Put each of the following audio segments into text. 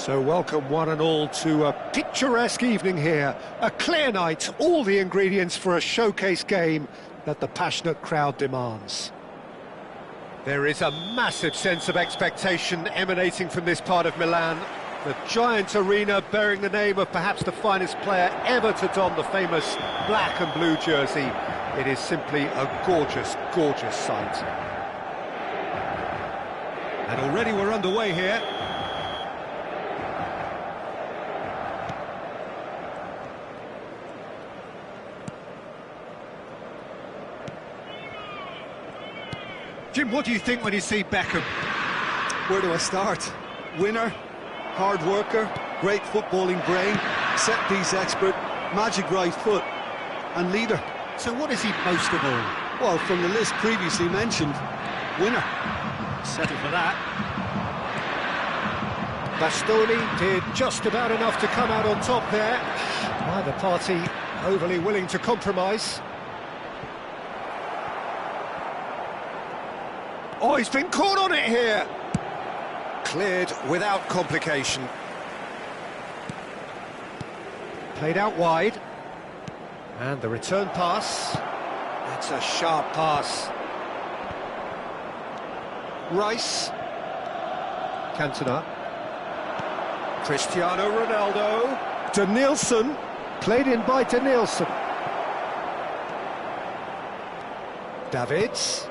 So welcome one and all to a picturesque evening here. A clear night, all the ingredients for a showcase game that the passionate crowd demands. There is a massive sense of expectation emanating from this part of Milan. The giant arena bearing the name of perhaps the finest player ever to don the famous black and blue jersey. It is simply a gorgeous, gorgeous sight. And already we're underway here. Jim, what do you think when you see Beckham? Where do I start? Winner, hard worker, great footballing brain, set-piece expert, magic right foot, and leader. So what is he most of all? Well, from the list previously mentioned, winner. Settle for that. Bastoni did just about enough to come out on top there. Neither party overly willing to compromise. Oh, he's been caught on it here. Cleared without complication. Played out wide. And the return pass. That's a sharp pass. Rice. Cantona. Cristiano Ronaldo. Denilson. Played in by Denilson. Davids.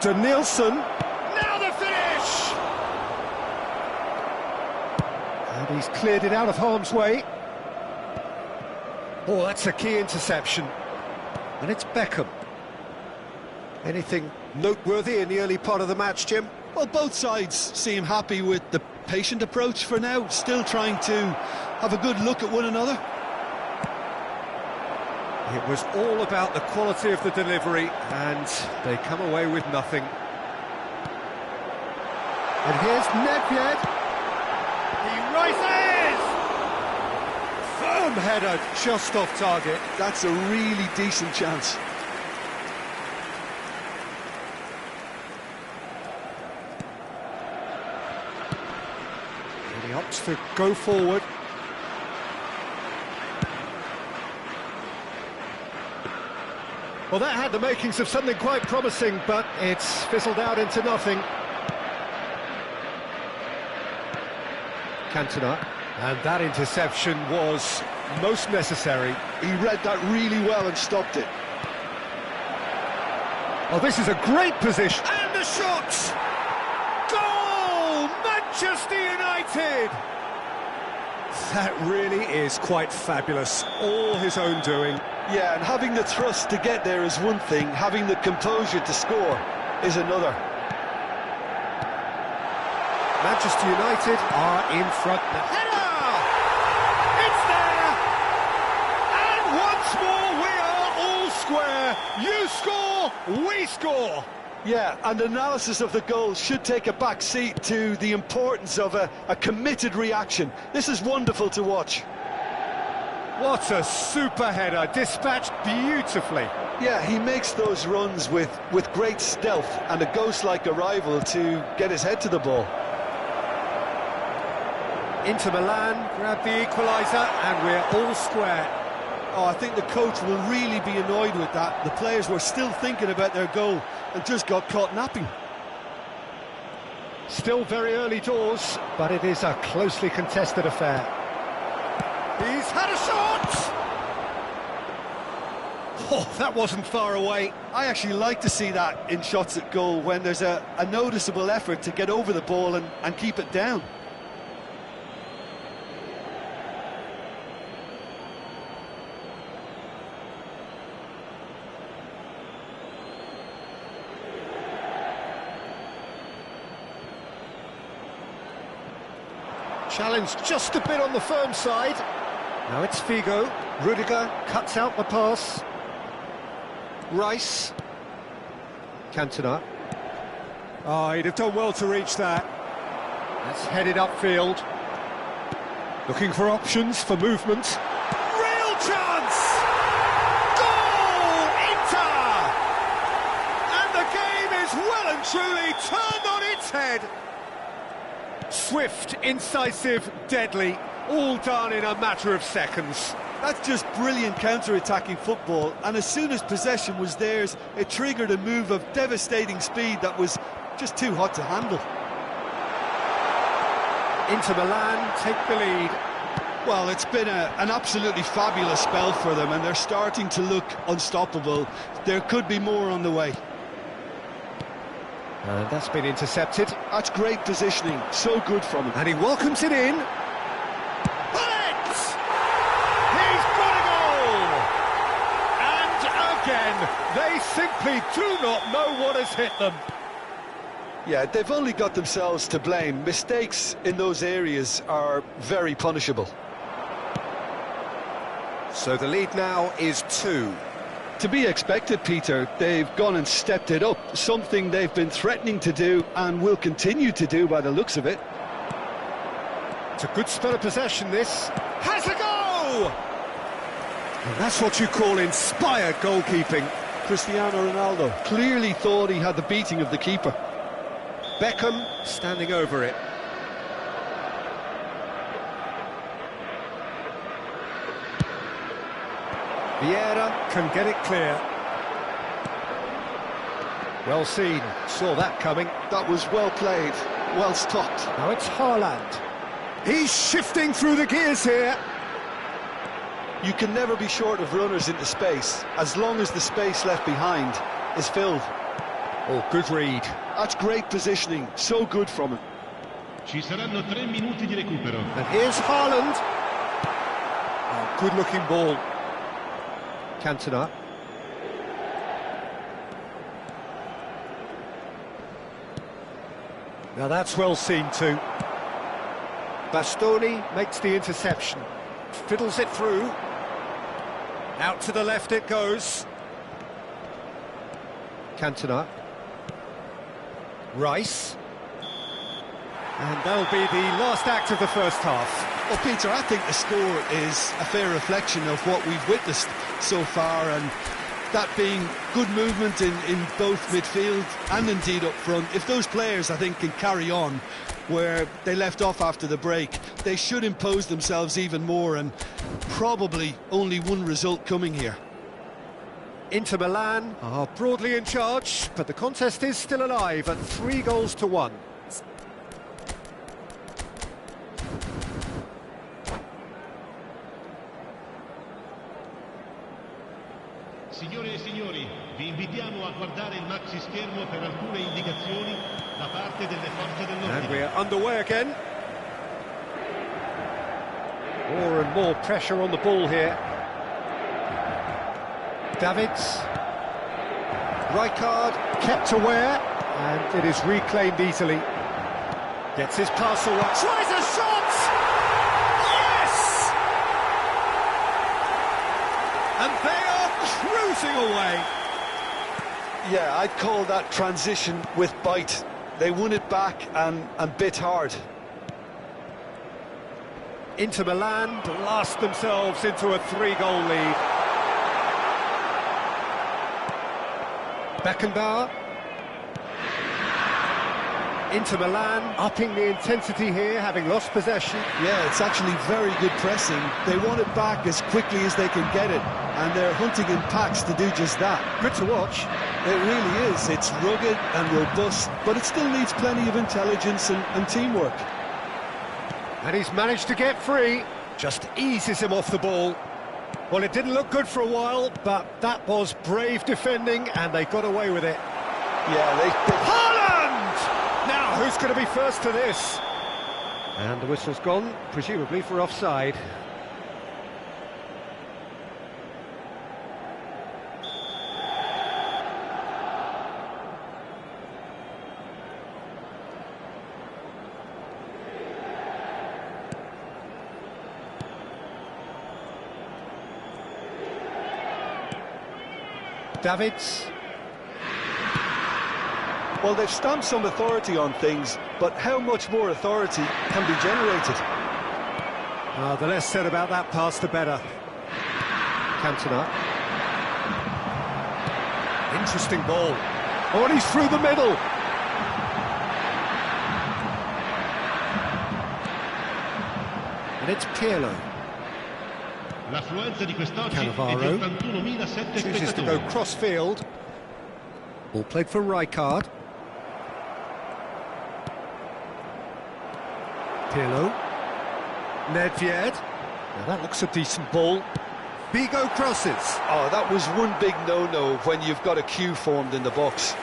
Denilson. Now the finish! And he's cleared it out of harm's way. Oh, that's a key interception. And it's Beckham. Anything noteworthy in the early part of the match, Jim? Well, both sides seem happy with the patient approach for now, still trying to have a good look at one another. It was all about the quality of the delivery, and they come away with nothing. And here's Nedved. He rises! Firm header, just off target. That's a really decent chance. And he opts to go forward. Well, that had the makings of something quite promising, but it's fizzled out into nothing. Cantona, and that interception was most necessary. He read that really well and stopped it. Oh, this is a great position. And the shot! Goal! Manchester United! That really is quite fabulous. All his own doing. Yeah, and having the thrust to get there is one thing, having the composure to score is another. Manchester United are in front. The header! It's there! And once more we are all square. You score, we score. Yeah, and analysis of the goal should take a back seat to the importance of a committed reaction. This is wonderful to watch. What a super header, dispatched beautifully. Yeah, he makes those runs with great stealth and a ghost-like arrival to get his head to the ball. Inter Milan grab the equaliser and we're all square. Oh, I think the coach will really be annoyed with that. The players were still thinking about their goal and just got caught napping. Still very early doors, but it is a closely contested affair. He's had a shot! Oh, that wasn't far away. I actually like to see that in shots at goal when there's a noticeable effort to get over the ball and keep it down. Challenge just a bit on the firm side. Now it's Figo. Rudiger cuts out the pass. Rice. Cantona. Oh, he'd have done well to reach that. That's headed upfield. Looking for options, for movement. Real chance! Goal! Inter! And the game is well and truly turned on its head. Swift, incisive, deadly, all done in a matter of seconds. That's just brilliant counter-attacking football, and as soon as possession was theirs, it triggered a move of devastating speed that was just too hot to handle. Inter Milan take the lead. Well, it's been an absolutely fabulous spell for them, and they're starting to look unstoppable. There could be more on the way. And that's been intercepted. That's great positioning, so good from him. And he welcomes it in. Bullet! He's got a goal! And again, they simply do not know what has hit them. Yeah, they've only got themselves to blame. Mistakes in those areas are very punishable. So the lead now is 2. To be expected, Peter. They've gone and stepped it up, something they've been threatening to do and will continue to do by the looks of it. It's a good spell of possession, this. Has a go! And that's what you call inspired goalkeeping. Cristiano Ronaldo clearly thought he had the beating of the keeper. Beckham standing over it. Vieira can get it clear. Well seen, saw that coming. That was well played, well stopped. Now it's Haaland. He's shifting through the gears here. You can never be short of runners into space, as long as the space left behind is filled. Oh, good read. That's great positioning, so good from him. Ci saranno 3 minuti di recupero. And here's Haaland. Oh, good-looking ball. Cantona. Now that's well seen too. Bastoni makes the interception. Fiddles it through. Out to the left it goes. Cantona. Rice. And that'll be the last act of the first half. Well, Peter, I think the score is a fair reflection of what we've witnessed so far, and that being good movement in both midfield and indeed up front. If those players, I think, can carry on where they left off after the break, they should impose themselves even more, and probably only one result coming here. Inter Milan are broadly in charge, but the contest is still alive at 3-1. Signore e signori, vi invitiamo a guardare il maxi schermo per alcune indicazioni da parte delle forze dell'ordine. And we're underway again. More and more pressure on the ball here. Davids. Rijkaard kept aware, and it is reclaimed easily. Gets his pass away. Tries a shot! Yes! And they are cruising away. Yeah, I'd call that transition with bite. They won it back and bit hard. Inter Milan blast themselves into a 3-goal lead. Beckenbauer. Inter Milan upping the intensity here, having lost possession. Yeah, it's actually very good pressing. They want it back as quickly as they can get it, and they're hunting in packs to do just that. Good to watch. It really is. It's rugged and robust, but it still needs plenty of intelligence and teamwork. And he's managed to get free. Just eases him off the ball. Well, it didn't look good for a while, but that was brave defending, and they got away with it. Yeah, Haaland! Now, who's going to be first to this? And the whistle's gone, presumably for offside. Davids. Well, they've stamped some authority on things, but how much more authority can be generated? The less said about that pass, the better. Cantona. Interesting ball. Oh, and he's through the middle. And it's Pirlo. L'affluenza di quest'oggi è di Cannavaro 81.007 chooses to go spettatori. cross-field. Ball played for Rijkaard. Pirlo. Nedved. Now that looks a decent ball. Vigo crosses. Oh, that was one big no-no when you've got a queue formed in the box.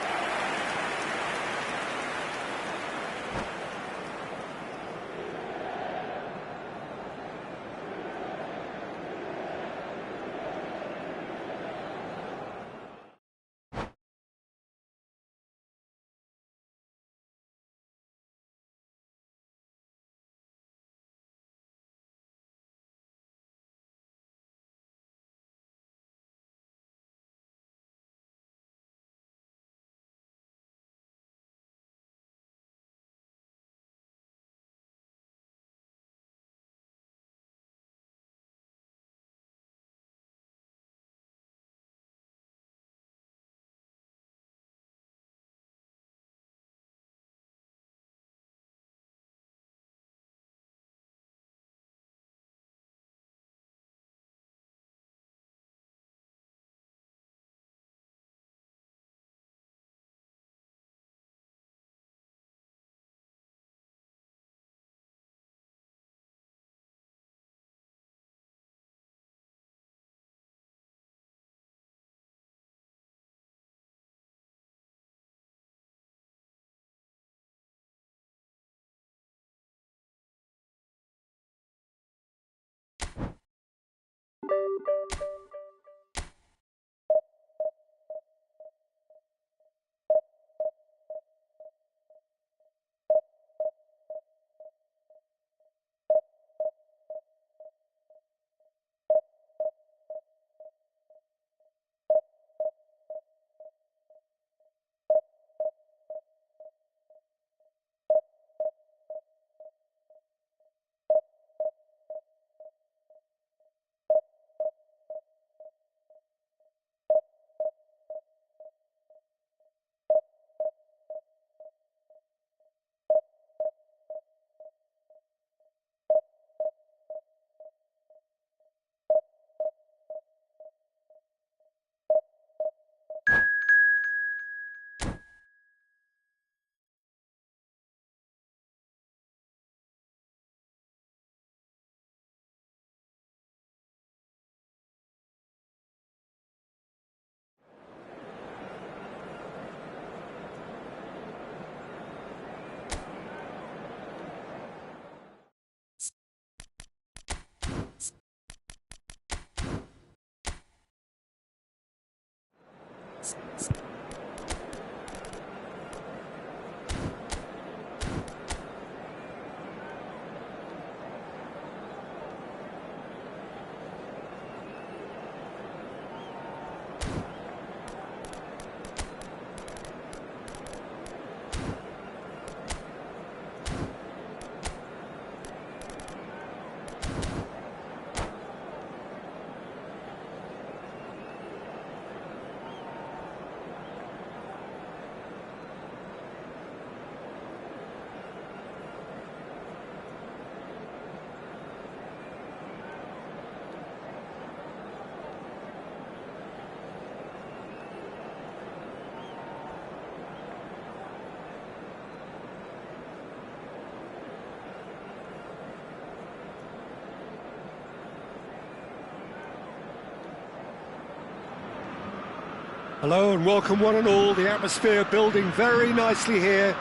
Hello and welcome one and all. The atmosphere building very nicely here.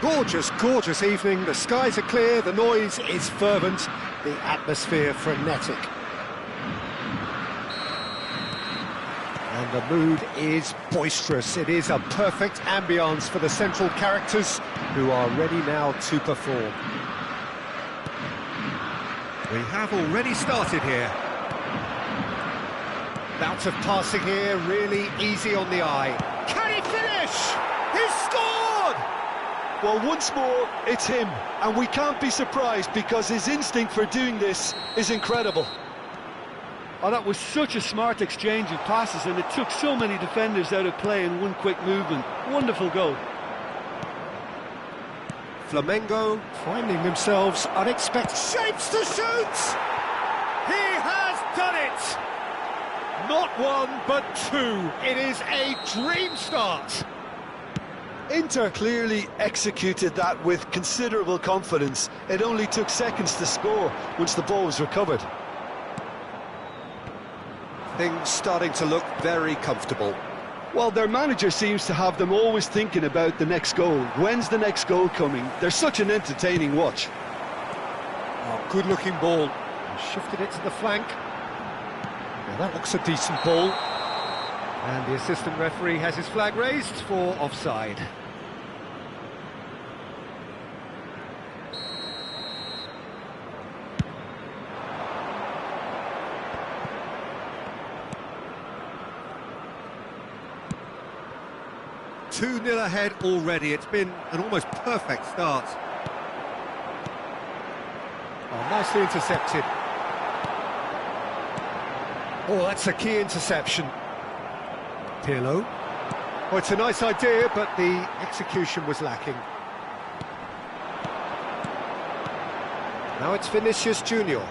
Gorgeous, gorgeous evening. The skies are clear, the noise is fervent, the atmosphere frenetic. And the mood is boisterous. It is a perfect ambience for the central characters who are ready now to perform. We have already started here. Bout of passing here, really easy on the eye. Can he finish? He's scored! Well, once more, it's him, and we can't be surprised because his instinct for doing this is incredible. Oh, that was such a smart exchange of passes, and it took so many defenders out of play in one quick movement. Wonderful goal. Flamengo finding themselves unexpected shapes to shoot! He has done it! Not one, but two. It is a dream start. Inter clearly executed that with considerable confidence. It only took seconds to score once the ball was recovered. Things starting to look very comfortable. Well, their manager seems to have them always thinking about the next goal. When's the next goal coming? They're such an entertaining watch. Oh, good-looking ball. Shifted it to the flank. Now that looks a decent ball. And the assistant referee has his flag raised for offside. Two 2-0 ahead already. It's been an almost perfect start. Oh, nicely intercepted. Oh, that's a key interception. Pirlo. Oh, it's a nice idea, but the execution was lacking. Now it's Vinicius Junior.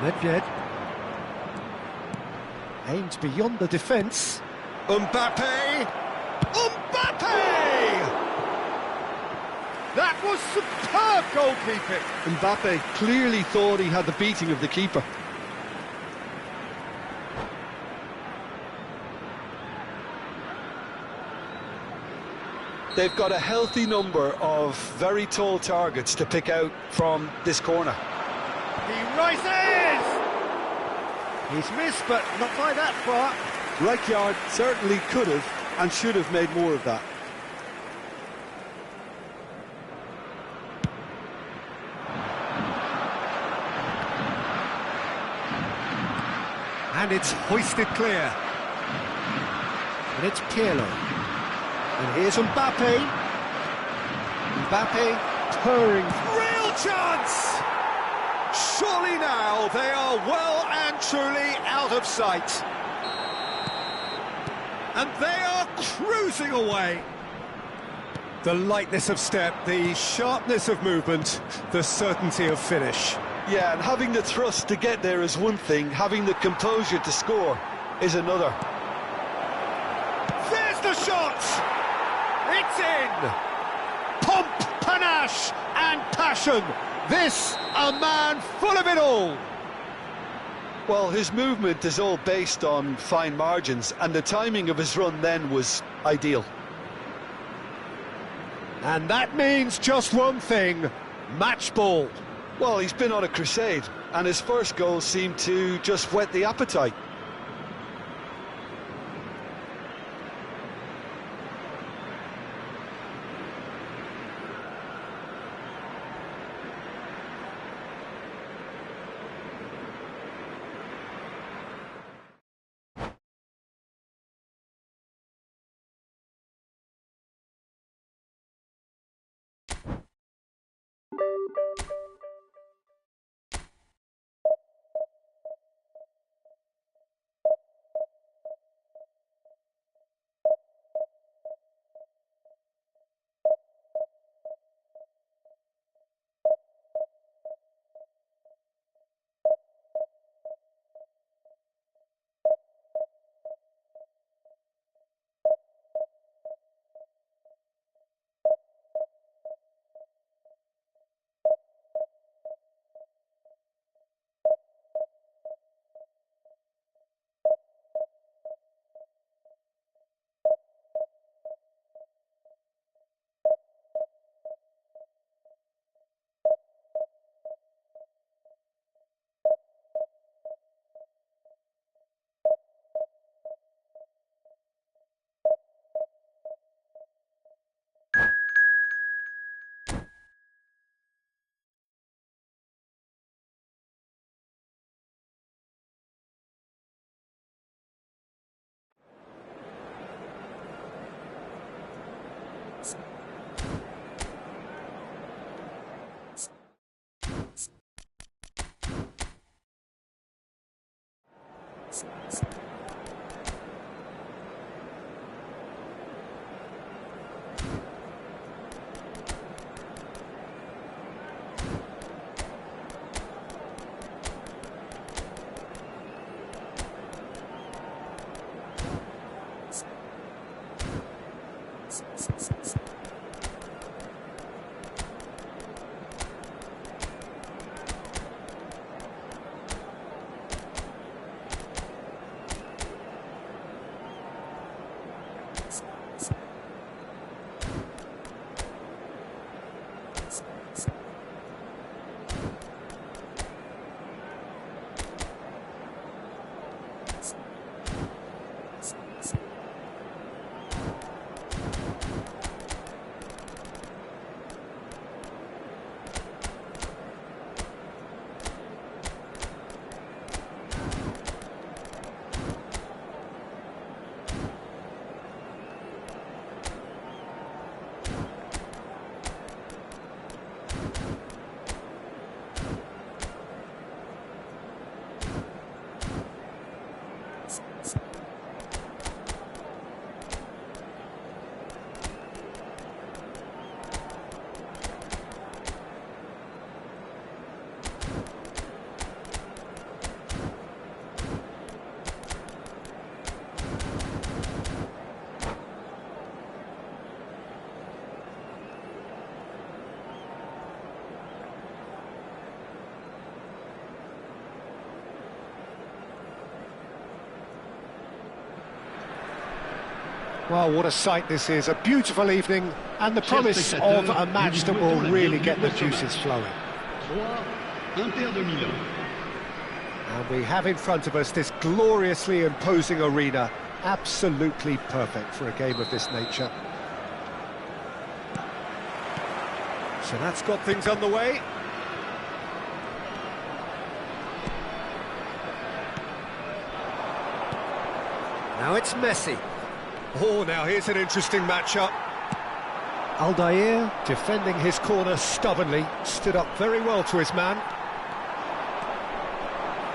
Nedved. Aimed beyond the defence. Mbappe! Mbappe! That was superb goalkeeping! Mbappe clearly thought he had the beating of the keeper. They've got a healthy number of very tall targets to pick out from this corner. He rises! He's missed, but not by that far. Rijkaard certainly could have and should have made more of that. And it's hoisted clear. And it's Pirlo. And here's Mbappe. Mbappe purring. Real chance! Surely now they are well and truly out of sight. And they are cruising away. The lightness of step, the sharpness of movement, the certainty of finish. Yeah, and having the thrust to get there is one thing, having the composure to score is another. There's the shot! It's in! Pomp, panache and passion. This, a man full of it all. Well, his movement is all based on fine margins, and the timing of his run then was ideal. And that means just one thing, match ball. Well, he's been on a crusade, and his first goal seemed to just whet the appetite. Well, what a sight this is. A beautiful evening and the promise of a match that will really get the juices flowing. And we have in front of us this gloriously imposing arena. Absolutely perfect for a game of this nature. So that's got things underway. Now it's Messi. Oh, now here's an interesting matchup. Aldair defending his corner stubbornly, stood up very well to his man.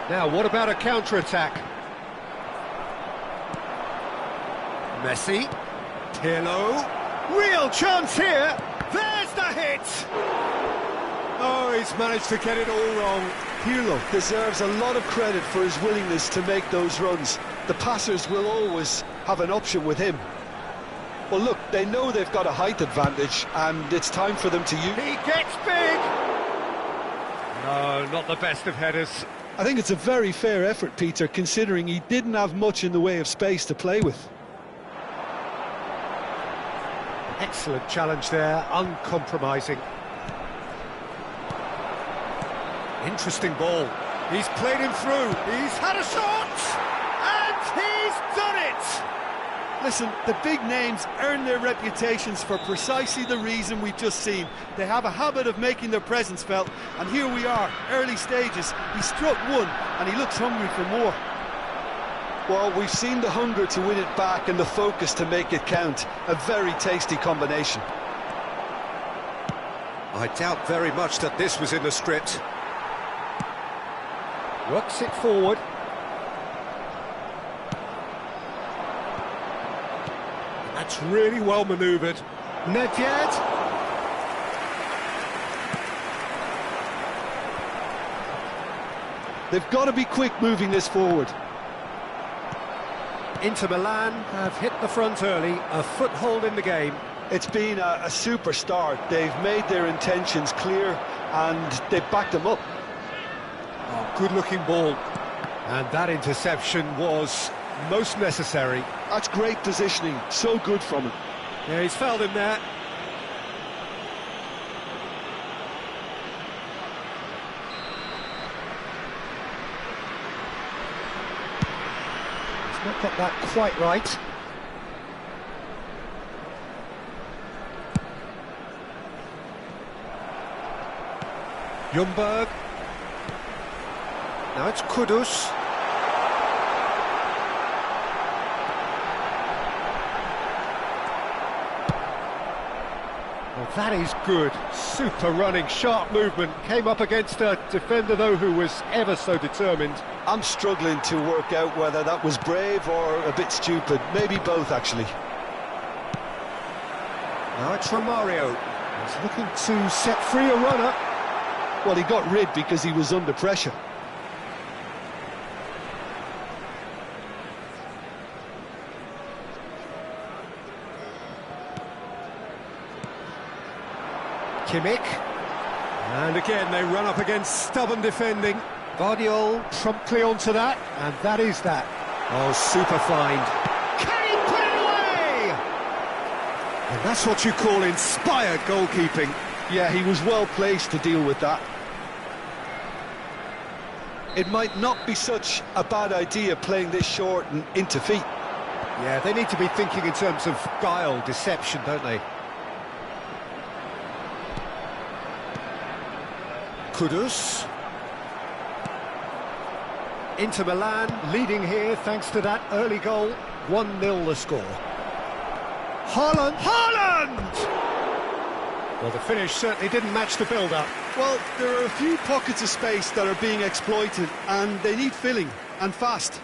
Now, what about a counter-attack? Messi, Pirlo, real chance here, there's the hit! Oh, he's managed to get it all wrong. Pirlo deserves a lot of credit for his willingness to make those runs. The passers will always have an option with him. Well, look, they know they've got a height advantage, and it's time for them to use... He gets big! No, not the best of headers. I think it's a very fair effort, Peter, considering he didn't have much in the way of space to play with. Excellent challenge there, uncompromising. Interesting ball. He's played him through. He's had a shot! And he's done it! Listen, the big names earn their reputations for precisely the reason we've just seen. They have a habit of making their presence felt, and here we are, early stages. He struck one, and he looks hungry for more. Well, we've seen the hunger to win it back and the focus to make it count. A very tasty combination. I doubt very much that this was in the script. Works it forward. That's really well manoeuvred. Nedved. They've got to be quick moving this forward. Inter Milan have hit the front early, a foothold in the game. It's been a super start. They've made their intentions clear and they've backed them up. Oh, good-looking ball. And that interception was most necessary. That's great positioning, so good from him. Yeah, he's fouled him there. He's not got that quite right. Ljungberg. Now it's Kudus. Well, that is good. Super running, sharp movement. Came up against a defender, though, who was ever so determined. I'm struggling to work out whether that was brave or a bit stupid. Maybe both, actually. Now it's Romario. He's looking to set free a runner. Well, he got rid because he was under pressure. Kimmich. And again, they run up against stubborn defending. Guardiola promptly onto that, and that is that. Oh, super find. Can he put it away? And that's what you call inspired goalkeeping. Yeah, he was well placed to deal with that. It might not be such a bad idea playing this short and into feet. Yeah, they need to be thinking in terms of guile, deception, don't they? Kudus. Inter Milan leading here thanks to that early goal. 1-0 the score. Haaland! Haaland! Well, the finish certainly didn't match the build-up. Well, there are a few pockets of space that are being exploited, and they need filling, and fast.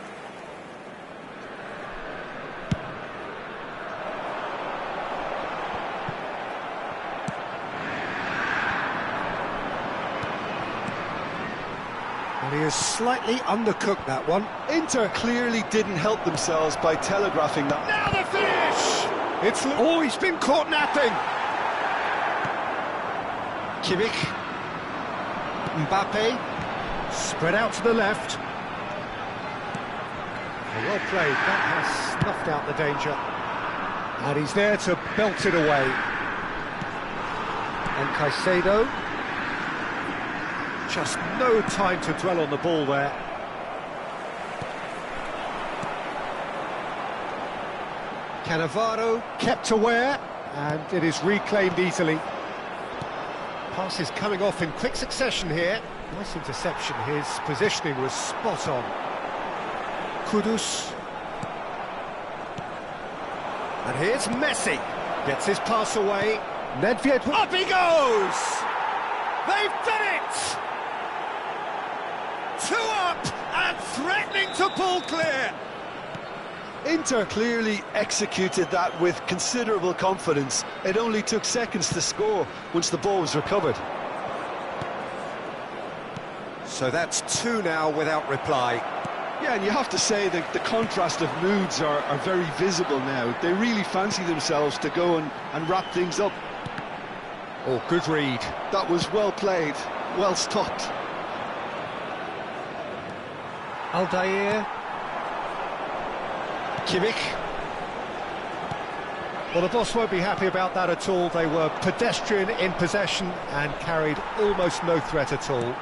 And he has slightly undercooked that one. Inter clearly didn't help themselves by telegraphing that. Now the finish! It's always been caught napping. Kimmich. Mbappe. Spread out to the left. Well played. That has snuffed out the danger. And he's there to belt it away. And Caicedo. Just no time to dwell on the ball there. Cannavaro kept aware, and it is reclaimed easily. Passes coming off in quick succession here. Nice interception, his positioning was spot on. Kudus. And here's Messi. Gets his pass away. Nedved, up he goes! They've done it! 2 up and threatening to pull clear. Inter clearly executed that with considerable confidence. It only took seconds to score once the ball was recovered. So that's 2 now without reply. Yeah, and you have to say that the contrast of moods are very visible now. They really fancy themselves to go and wrap things up. Oh, good read. That was well played, well stopped. Aldair. Kimmich. Well, the boss won't be happy about that at all. They were pedestrian in possession and carried almost no threat at all.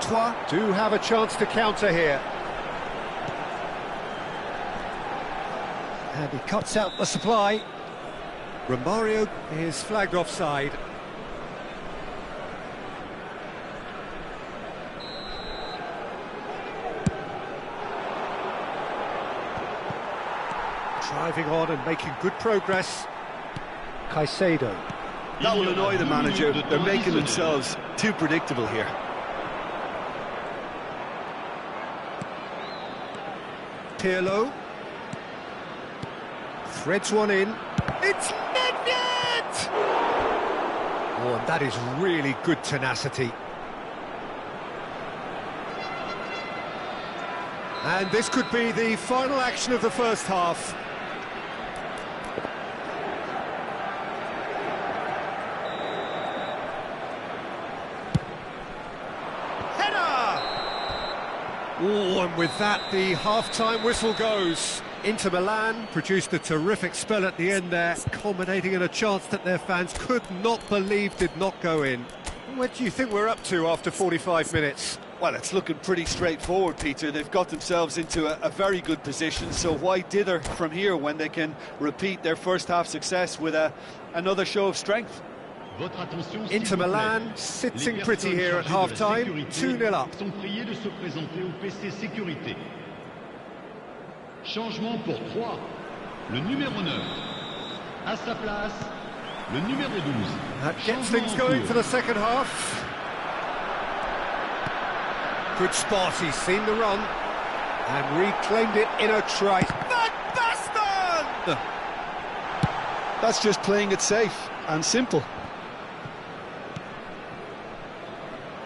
Troyes do have a chance to counter here. And he cuts out the supply. Romario is flagged offside. Driving on and making good progress. Caicedo. That will annoy the manager. They're making themselves too predictable here. Pirlo. Threads one in. It's Nedved! Oh, and that is really good tenacity. And this could be the final action of the first half. Header! Oh, and with that, the half-time whistle goes. Inter Milan produced a terrific spell at the end there, culminating in a chance that their fans could not believe did not go in. What do you think we're up to after 45 minutes? Well, it's looking pretty straightforward, Peter. They've got themselves into a very good position, so why dither from here when they can repeat their first-half success with another show of strength? Inter Milan sitting pretty here at half-time, 2-0 up. Changement pour Troyes. Le numéro 9. À sa place, le numéro 12. That gets things going for the second half. Good spot, he's seen the run and reclaimed it in a try. Van Basten! That's just playing it safe and simple.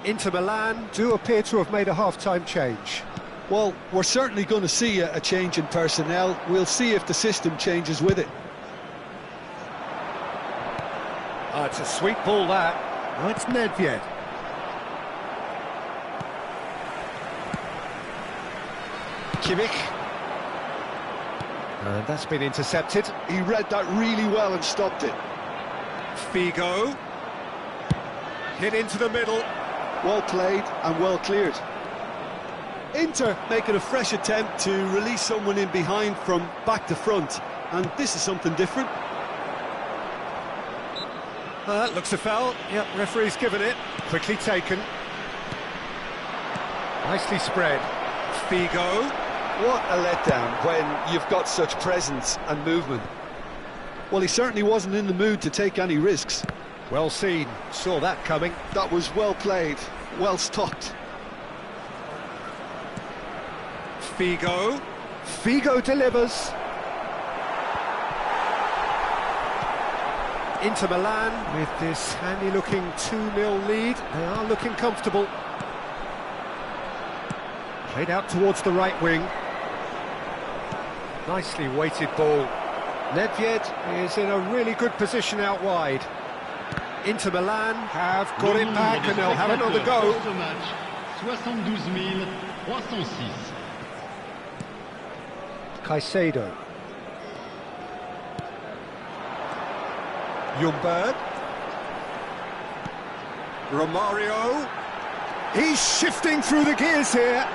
Inter Milan do appear to have made a half-time change. Well, we're certainly going to see a change in personnel. We'll see if the system changes with it. Oh, it's a sweet ball, that. Oh, it's Nedved. Kimmich. And that's been intercepted. He read that really well and stopped it. Figo. Hit into the middle. Well played and well cleared. Inter making a fresh attempt to release someone in behind from back to front, and this is something different. That looks a foul. Yep, referee's given it. Quickly taken. Nicely spread. Figo. What a letdown when you've got such presence and movement. Well, he certainly wasn't in the mood to take any risks. Well seen. Saw that coming. That was well played, well stopped. Figo. Figo delivers. Inter Milan with this handy-looking 2-0 lead. They are looking comfortable. Played out towards the right wing. Nicely weighted ball. Nedved is in a really good position out wide. Inter Milan have got it back and they'll have another go. 72,306. Caicedo. Ljungberg. Romario. He's shifting through the gears here.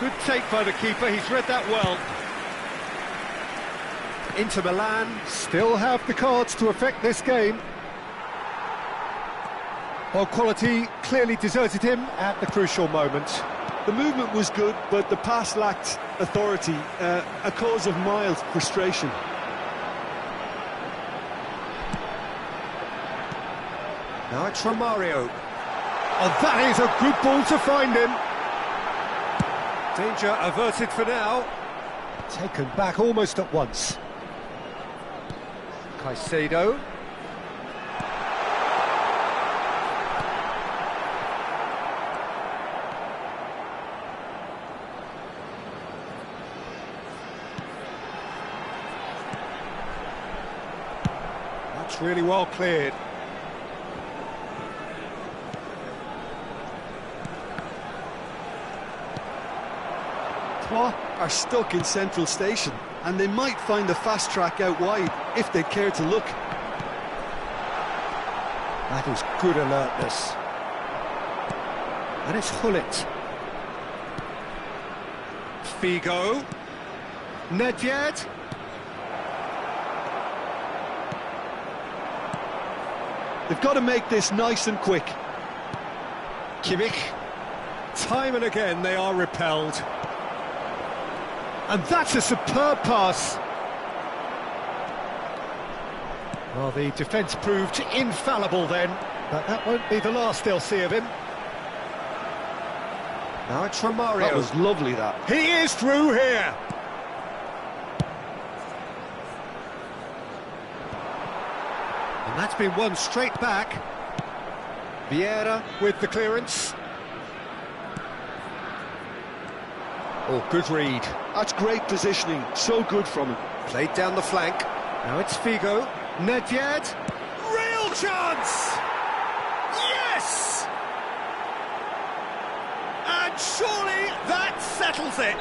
Good take by the keeper, he's read that well. Inter Milan still have the cards to affect this game. Well, quality clearly deserted him at the crucial moment. The movement was good, but the pass lacked authority, a cause of mild frustration. Now it's Romario. Oh, that is a good ball to find him. Danger averted for now. Taken back almost at once. Caicedo. That's really well cleared. Are stuck in Central Station, and they might find a fast track out wide if they'd care to look. That is good alertness. And it's Hullet. Figo. Nedved. They've got to make this nice and quick. Kimmich. Time and again they are repelled. And that's a superb pass. Well, the defence proved infallible then, but that won't be the last they'll see of him. Now it's Romario. That was lovely, that. He is through here. And that's been won straight back. Vieira with the clearance. Oh, good read. That's great positioning, so good from him. Played down the flank. Now it's Figo. Nedved. Real chance! Yes! And surely that settles it.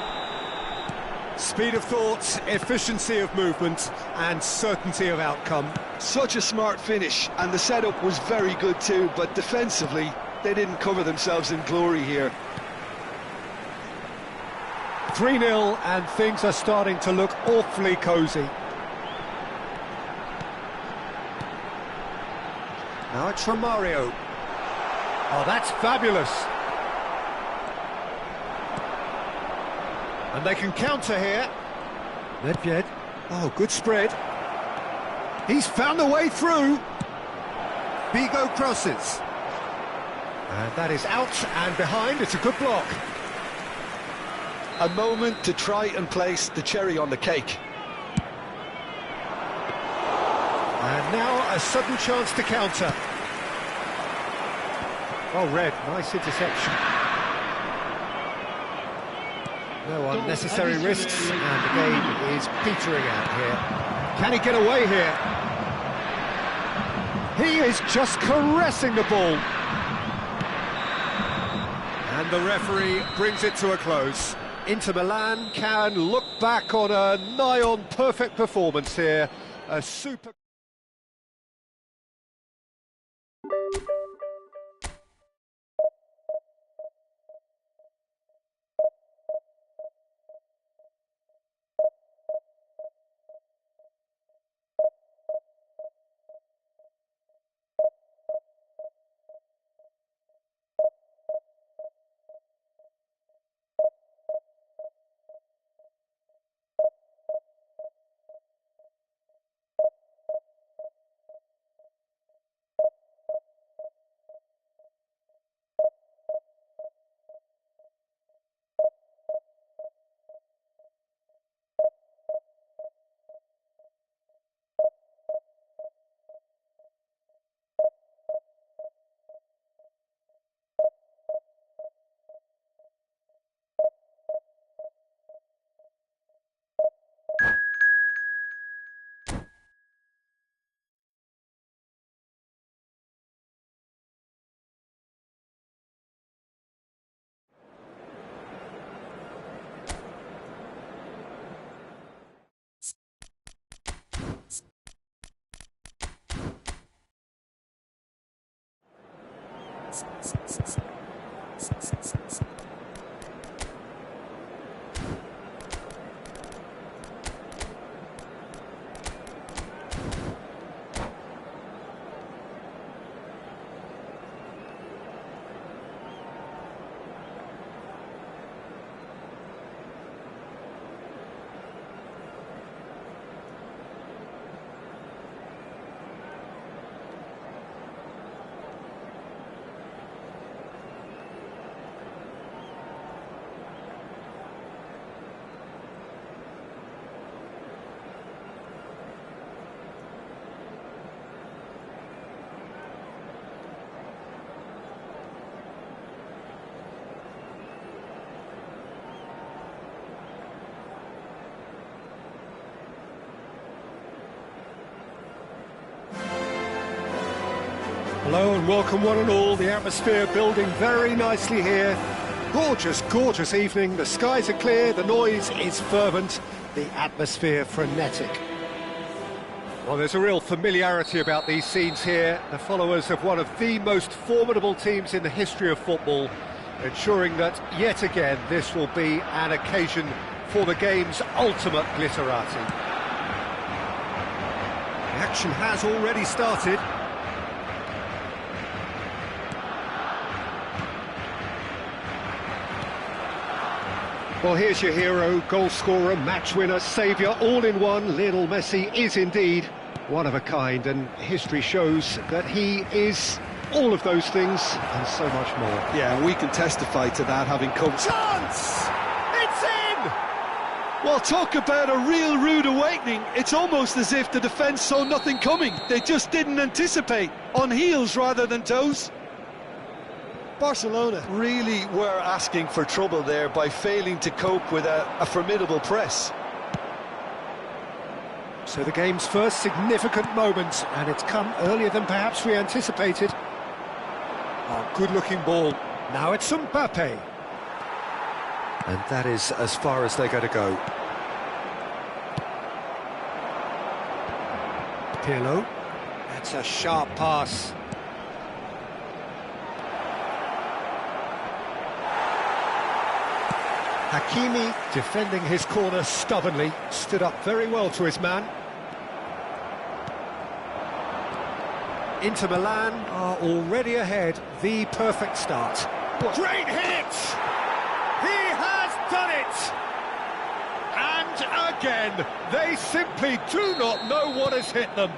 Speed of thought, efficiency of movement, and certainty of outcome. Such a smart finish, and the setup was very good too, but defensively, they didn't cover themselves in glory here. 3-0, and things are starting to look awfully cosy. Now it's Romario. Oh, that's fabulous. And they can counter here. Nedved. Oh, good spread. He's found a way through. Figo crosses. And that is out and behind. It's a good block. A moment to try and place the cherry on the cake. And now a sudden chance to counter. Well read, nice interception. No unnecessary risks, and the game is petering out here. Can he get away here? He is just caressing the ball. And the referee brings it to a close. Inter Milan can look back on a nigh-on perfect performance here. A super... Hello and welcome one and all. The atmosphere building very nicely here. Gorgeous, gorgeous evening. The skies are clear, the noise is fervent, the atmosphere frenetic. Well, there's a real familiarity about these scenes here. The followers of one of the most formidable teams in the history of football, ensuring that yet again this will be an occasion for the game's ultimate glitterati. The action has already started. Well, here's your hero, goal scorer, match winner, saviour, all in one. Lionel Messi is indeed one of a kind, and history shows that he is all of those things and so much more. Yeah, we can testify to that, having come... Chance! It's in! Well, talk about a real rude awakening. It's almost as if the defence saw nothing coming. They just didn't anticipate, on heels rather than toes. Barcelona really were asking for trouble there by failing to cope with a formidable press. So the game's first significant moment, and it's come earlier than perhaps we anticipated. Oh, good-looking ball. Now it's Mbappe. And that is as far as they're going to go. Pirlo. That's a sharp pass. Hakimi, defending his corner stubbornly, stood up very well to his man. Inter Milan are already ahead, the perfect start. Great hit! He has done it! And again, they simply do not know what has hit them.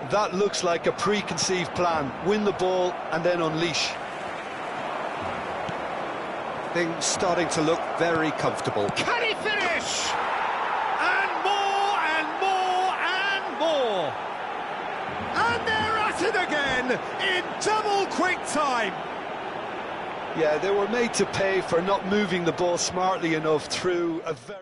That looks like a preconceived plan. Win the ball and then unleash. Things starting to look very comfortable. Can he finish? And more and more and more. And they're at it again in double quick time. Yeah, they were made to pay for not moving the ball smartly enough through a very...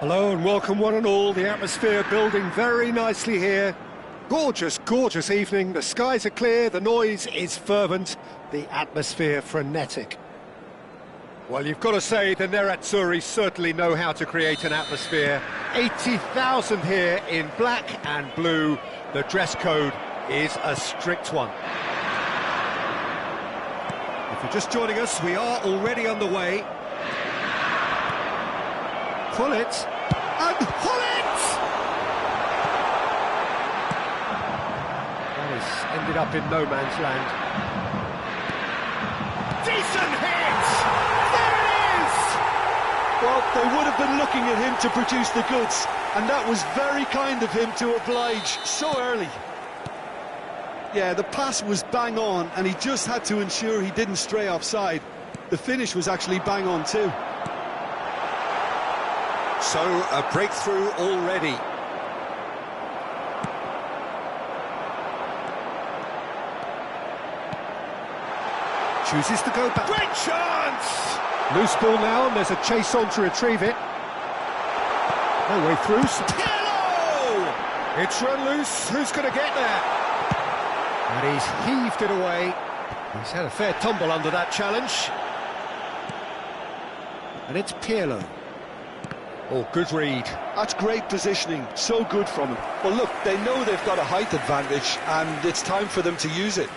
Hello and welcome one and all. The atmosphere building very nicely here. Gorgeous, gorgeous evening. The skies are clear, the noise is fervent, the atmosphere frenetic. Well, you've got to say the Nerazzurri certainly know how to create an atmosphere. 80,000 here in black and blue. The dress code is a strict one. If you're just joining us, we are already underway. Pull it, and pull it! That has ended up in no man's land. Decent hit! There it is! Well, they would have been looking at him to produce the goods, and that was very kind of him to oblige so early. Yeah, the pass was bang on, and he just had to ensure he didn't stray offside. The finish was actually bang on too. So, a breakthrough already. Chooses to go back. Great chance! Loose ball now, and there's a chase on to retrieve it. No way through. Pirlo! It's run loose. Who's going to get there? And he's heaved it away. He's had a fair tumble under that challenge. And it's Pirlo. Oh, good read. That's great positioning, so good from him. Well, look, they know they've got a height advantage, and it's time for them to use it.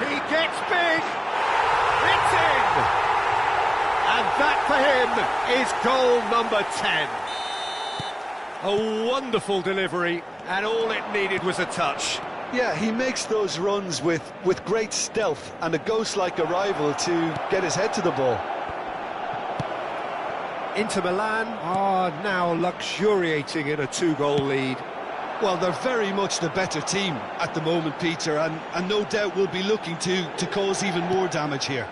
He gets big. It's in. And that for him is goal number 10. A wonderful delivery, and all it needed was a touch. Yeah, he makes those runs with great stealth and a ghost-like arrival to get his head to the ball. Inter Milan are now luxuriating in a 2-goal lead. Well, they're very much the better team at the moment, Peter, and no doubt will be looking to cause even more damage here.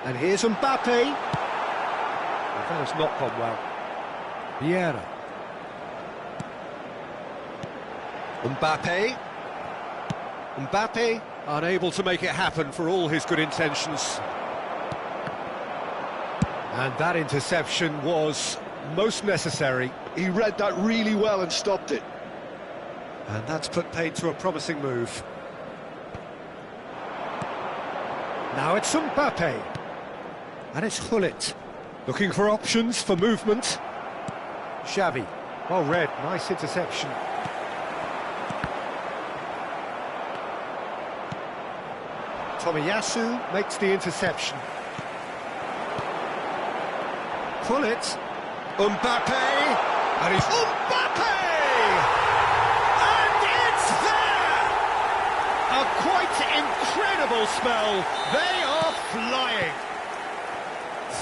And here's Mbappe. Well, that has not gone well. Vieira. Mbappe unable to make it happen for all his good intentions. And that interception was most necessary. He read that really well and stopped it. And that's put paid to a promising move. Now it's Mbappe. And it's Gullit. Looking for options for movement. Xavi. Well read, nice interception. Tomiyasu makes the interception. Gullit. Mbappe. And he's... Mbappe! And it's there! A quite incredible spell. They are flying.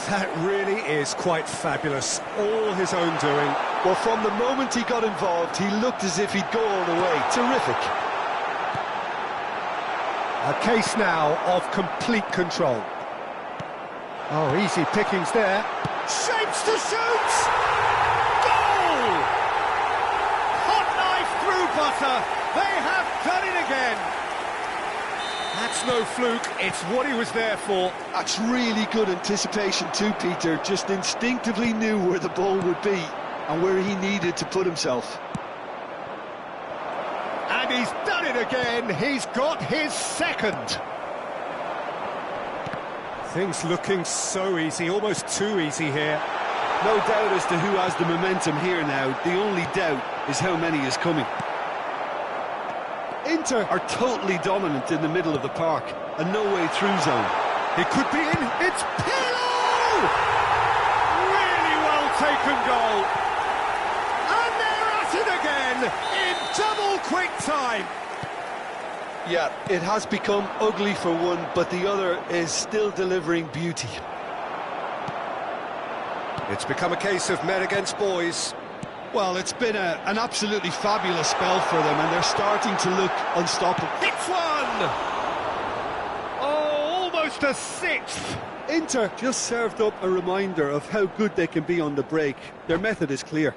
That really is quite fabulous. All his own doing. Well, from the moment he got involved, he looked as if he'd go all the way. Terrific. A case now of complete control. Oh, easy pickings there. Shapes to shoot! Goal! Hot knife through butter. They have done it again. That's no fluke, it's what he was there for. That's really good anticipation too, Peter. Just instinctively knew where the ball would be and where he needed to put himself. And he's done it again. He's got his second. Things looking so easy, almost too easy here. No doubt as to who has the momentum here now. The only doubt is how many is coming. Inter are totally dominant in the middle of the park, a no-way through zone. It could be in. It's Pirlo! Really well taken goal. And they're at it again in double quick time. Yeah, it has become ugly for one, but the other is still delivering beauty. It's become a case of men against boys. Well, it's been an absolutely fabulous spell for them, and they're starting to look unstoppable. It's one! Oh, almost a sixth! Inter just served up a reminder of how good they can be on the break. Their method is clear.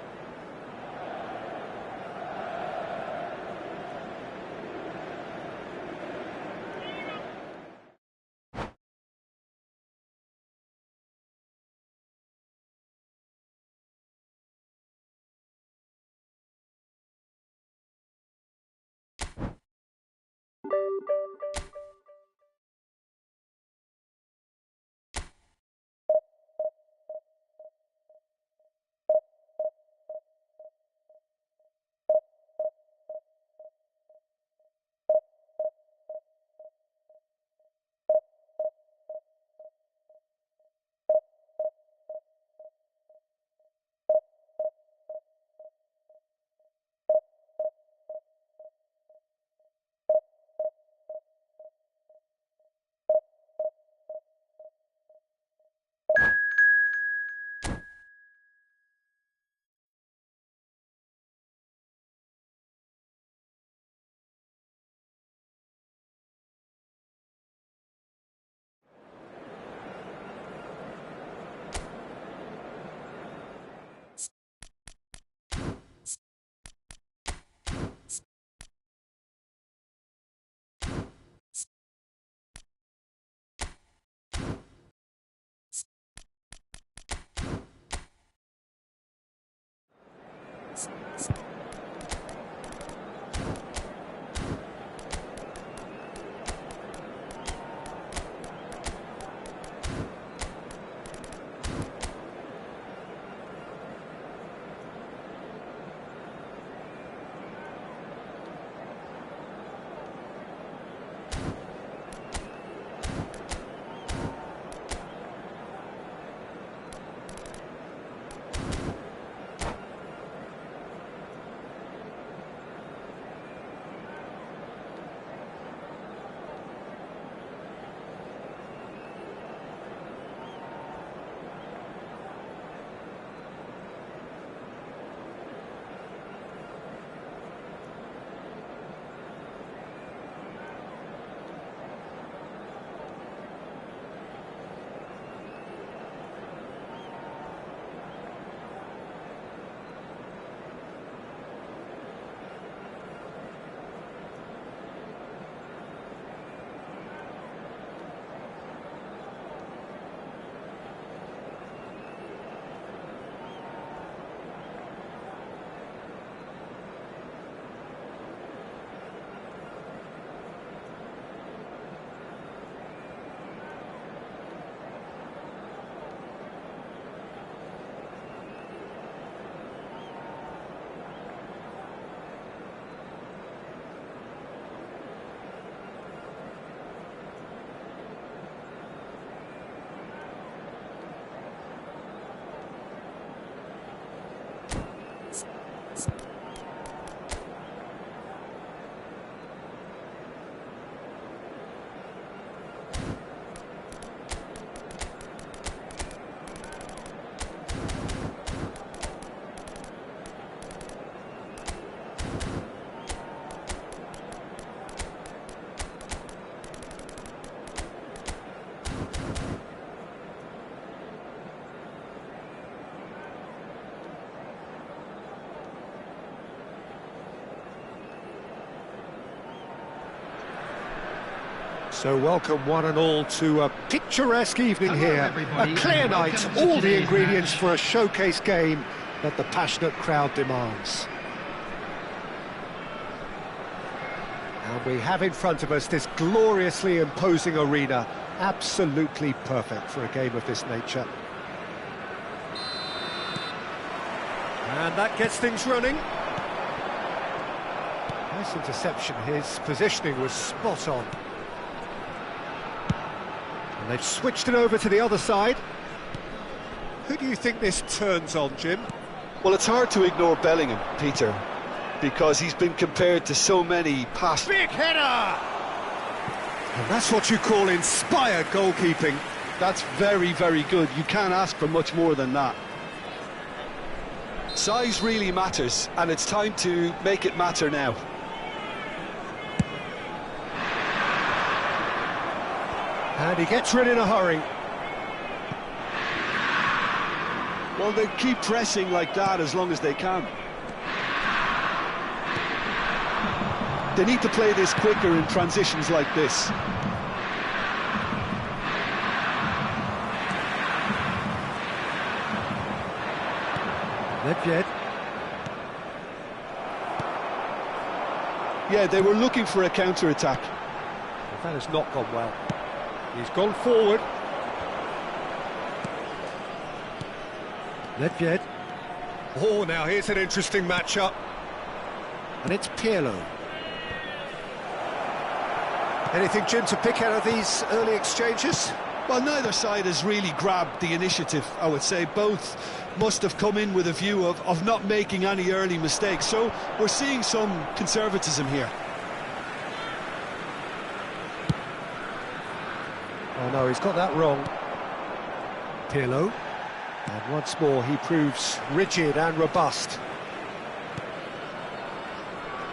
So welcome one and all to a picturesque evening here. A clear night, all the ingredients for a showcase game that the passionate crowd demands. And we have in front of us this gloriously imposing arena, absolutely perfect for a game of this nature. And that gets things running. Nice interception, his positioning was spot on. And they've switched it over to the other side. Who do you think this turns on, Jim? Well, it's hard to ignore Bellingham, Peter, because he's been compared to so many past... Big header! And that's what you call inspired goalkeeping. That's very, very good. You can't ask for much more than that. Size really matters, and it's time to make it matter now. And he gets rid in a hurry. Well, they keep pressing like that as long as they can. They need to play this quicker in transitions like this. Nedved. Yeah, they were looking for a counter-attack. That has not gone well. He's gone forward. Nedved. Oh, now here's an interesting matchup. And it's Pirlo. Anything, Jim, to pick out of these early exchanges? Well, neither side has really grabbed the initiative, I would say. Both must have come in with a view of not making any early mistakes. So we're seeing some conservatism here. Oh no, he's got that wrong. Pirlo. And once more he proves rigid and robust.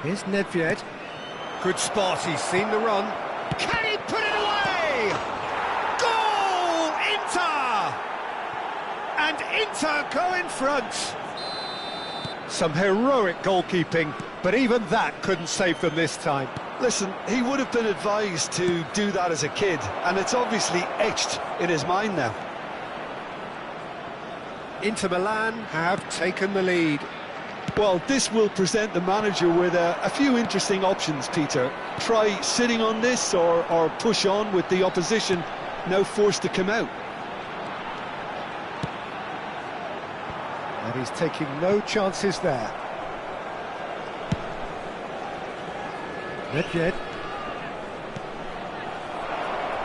Here's Nedved. Good spot, he's seen the run. Can he put it away? Goal! Inter! And Inter go in front. Some heroic goalkeeping, but even that couldn't save them this time. Listen, he would have been advised to do that as a kid, and it's obviously etched in his mind now. Inter Milan have taken the lead. Well, this will present the manager with a few interesting options, Peter. Try sitting on this or push on with the opposition now forced to come out. And he's taking no chances there. Nedved.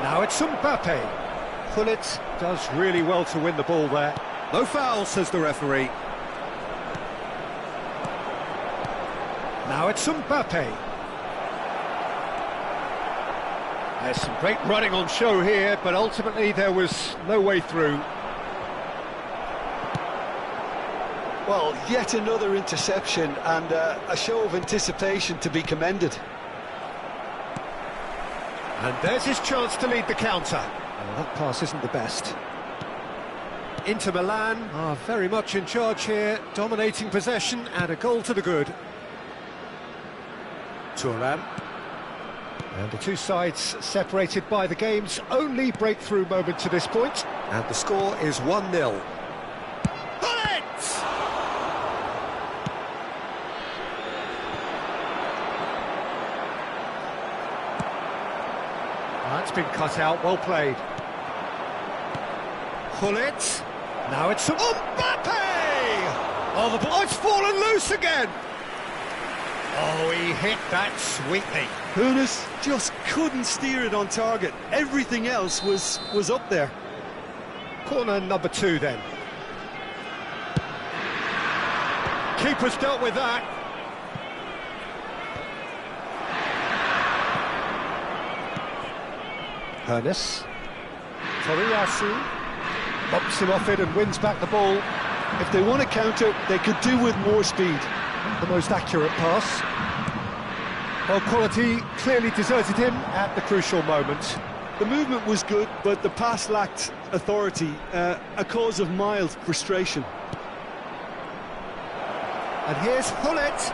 Now it's Mbappe. Gullit does really well to win the ball there. No foul, says the referee. Now it's Mbappe. There's some great running on show here, but ultimately there was no way through. Well, yet another interception and a show of anticipation to be commended. And there's his chance to lead the counter. Well, that pass isn't the best. Inter Milan are very much in charge here, dominating possession and a goal to the good. Thuram. And the two sides separated by the game's only breakthrough moment to this point. And the score is 1-0. That's been cut out, well played. Gullit. Now it's Mbappe! Oh, the ball, it's fallen loose again! Oh, he hit that sweetly. Hoeneß just couldn't steer it on target. Everything else was up there. Corner number 2 then. Keeper's dealt with that. Hoeneß. Toriyasu bumps him off it and wins back the ball. If they want to counter, they could do with more speed. The most accurate pass. Well, quality clearly deserted him at the crucial moment. The movement was good, but the pass lacked authority, a cause of mild frustration. And here's Gullit.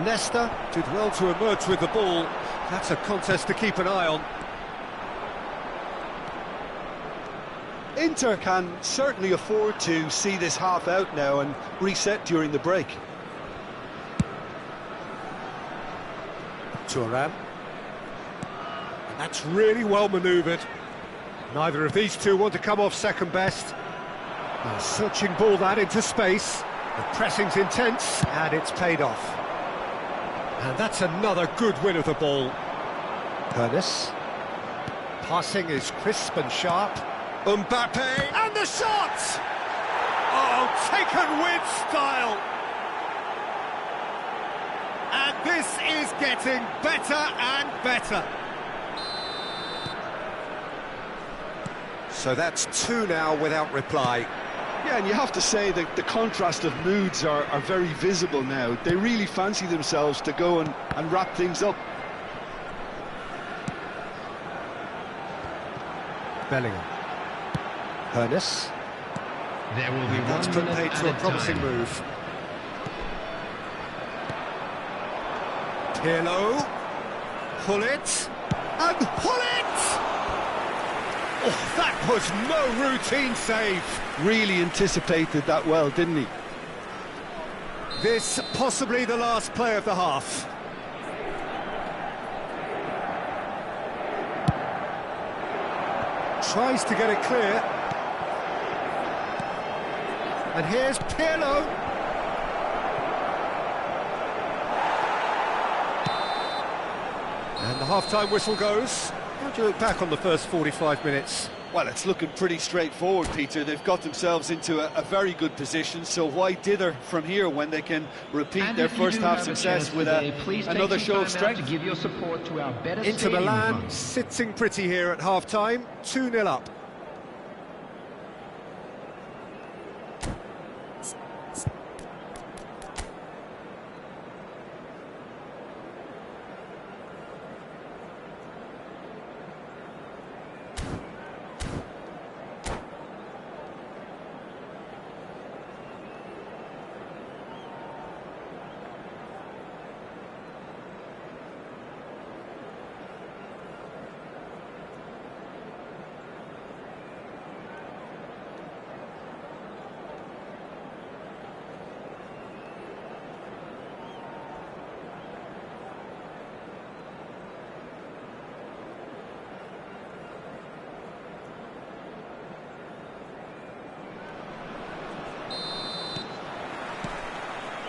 Nesta did well to emerge with the ball. That's a contest to keep an eye on. Inter can certainly afford to see this half out now and reset during the break. Thuram. And that's really well manoeuvred. Neither of these two want to come off second best. A searching ball that into space. The pressing's intense, and it's paid off. And that's another good win of the ball. Pernis. Passing is crisp and sharp. Mbappe, and the shot! Oh, taken with style! And this is getting better and better. So that's two now without reply. Yeah, and you have to say that the contrast of moods are very visible now. They really fancy themselves to go and wrap things up. Bellingham. Pernis. There will be That's put paid to a promising move. Pirlo. Pull it. And pull it! Oh, that was no routine save. Really anticipated that well, didn't he? This possibly the last play of the half. Tries to get it clear. And here's Pirlo. And the half-time whistle goes. How do you look back on the first 45 minutes? Well, it's looking pretty straightforward, Peter. They've got themselves into a very good position, so why dither from here when they can repeat their first half success with another show of strength? To give your support to our better Inter Milan sitting pretty here at half-time, 2-0 up.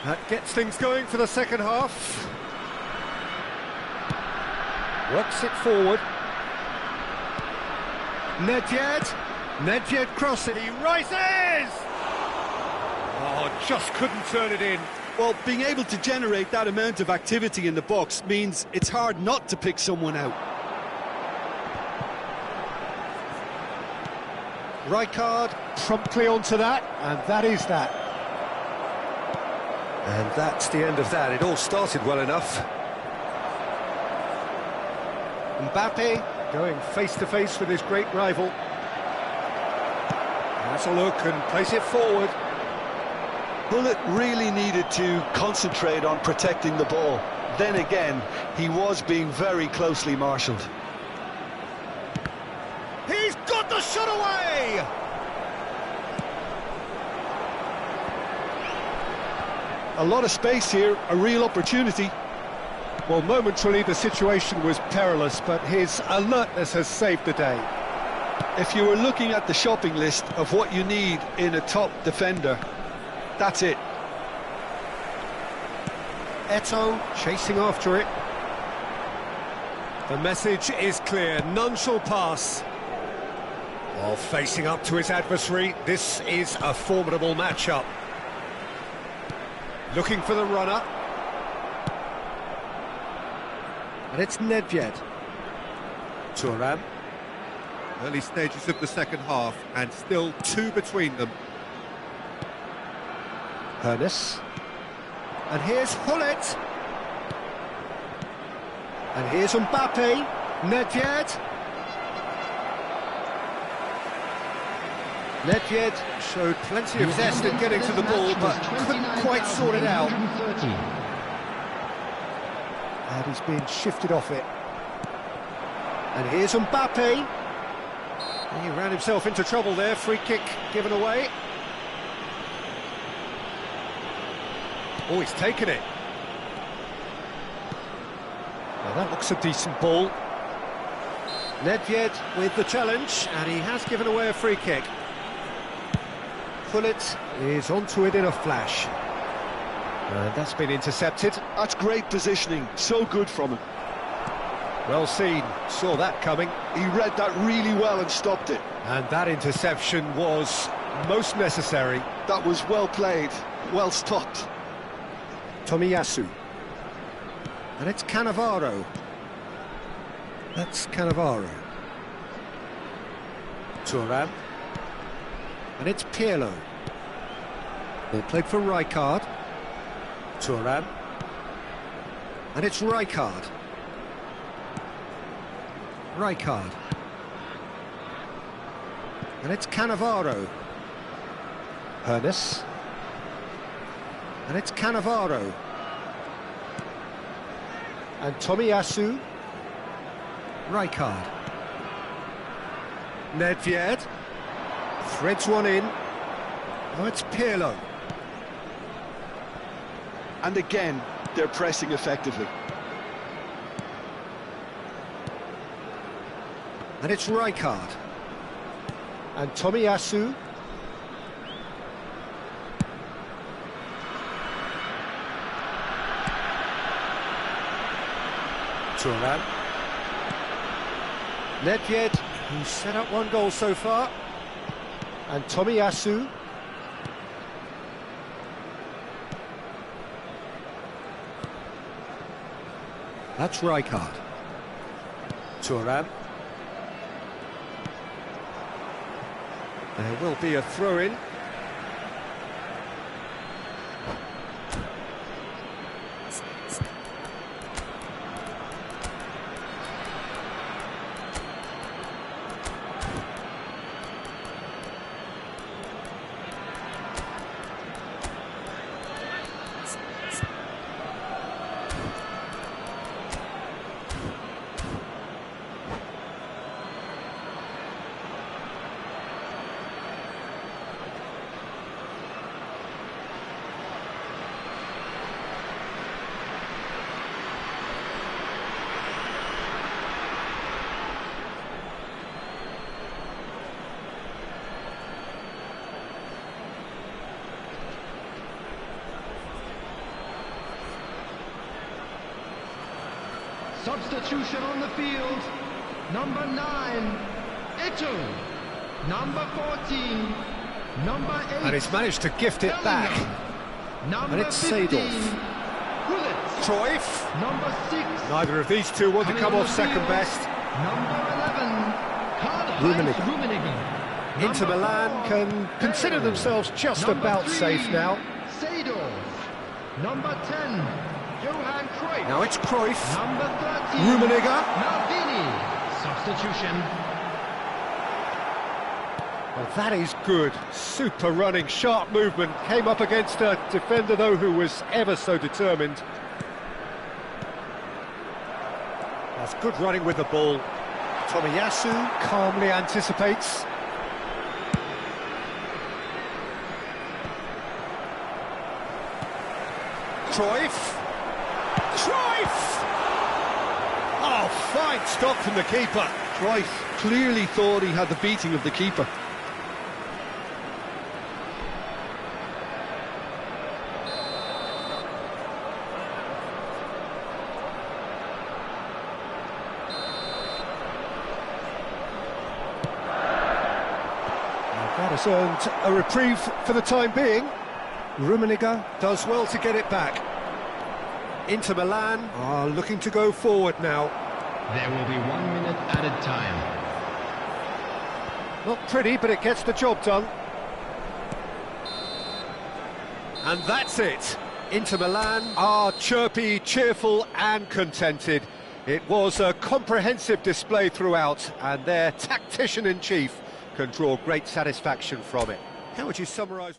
That gets things going for the second half. Works it forward. Nedved crossing. He rises! Oh, just couldn't turn it in. Well, being able to generate that amount of activity in the box means it's hard not to pick someone out. Rijkaard promptly onto that, and that is that. And that's the end of that. It all started well enough. Mbappe going face-to-face with his great rival. That's a look and place it forward. Bullet really needed to concentrate on protecting the ball. Then again, he was being very closely marshalled. He's got the shot away! A lot of space here, a real opportunity. Well, momentarily the situation was perilous, but his alertness has saved the day. If you were looking at the shopping list of what you need in a top defender, that's it. Eto'o chasing after it. The message is clear, none shall pass. While facing up to his adversary, this is a formidable matchup. Looking for the runner. And it's Nedved. Thuram. Early stages of the second half, and still two between them. Pernis. And here's Hullet. And here's Mbappe. Nedved. Nedved showed plenty of zest in getting to the ball, but couldn't quite sort it out. And he's being shifted off it. And here's Mbappe. He ran himself into trouble there, free kick given away. Oh, he's taken it. Well, that looks a decent ball. Nedved with the challenge, and he has given away a free kick. Gullit is onto it in a flash. And that's been intercepted. That's great positioning, so good from him. Well seen, saw that coming. He read that really well and stopped it. And that interception was most necessary. That was well played, well stopped. Tomiyasu. And it's Cannavaro. That's Cannavaro. Thuram. And it's Pirlo. They played for Rijkaard. Thuram. And it's Rijkaard. Rijkaard. And it's Cannavaro. Ernest. And it's Cannavaro. And Tomiyasu. Rijkaard. Nedved. Threads one in. Oh, it's Pirlo. And again, they're pressing effectively. And it's Rijkaard. And Tomiyasu. Thuram. Nedved, who's set up one goal so far. And Tomiyasu. That's Rijkaard. Thuram. There will be a throw-in. Substitution on the field. Number 9, Eto'o. Number 14, number 8. And he's managed to gift it back. Number And it's 15, Seedorf. Gullit. Cruyff. Number 6. Neither of these two want to come off second best. Number 11, Karl-Heinz Rummenigge. Inter Number Milan 4, can consider Bale. themselves just Number about 3, safe now. Seedorf. Number 10, Johan Cruyff. Now it's Cruyff. Number 13, Rummenigge. Maldini. Substitution. Well, that is good. Super running, sharp movement. Came up against a defender, though, who was ever so determined. That's good running with the ball. Tomiyasu calmly anticipates. Cruyff. Cruyff! Oh, fine stop from the keeper. Cruyff clearly thought he had the beating of the keeper. That has earned a reprieve for the time being. Rummenigge does well to get it back. Inter Milan are looking to go forward now. There will be 1 minute added time. Not pretty, but it gets the job done. And that's it. Inter Milan are chirpy, cheerful and contented. It was a comprehensive display throughout, and their tactician-in-chief can draw great satisfaction from it. How would you summarise...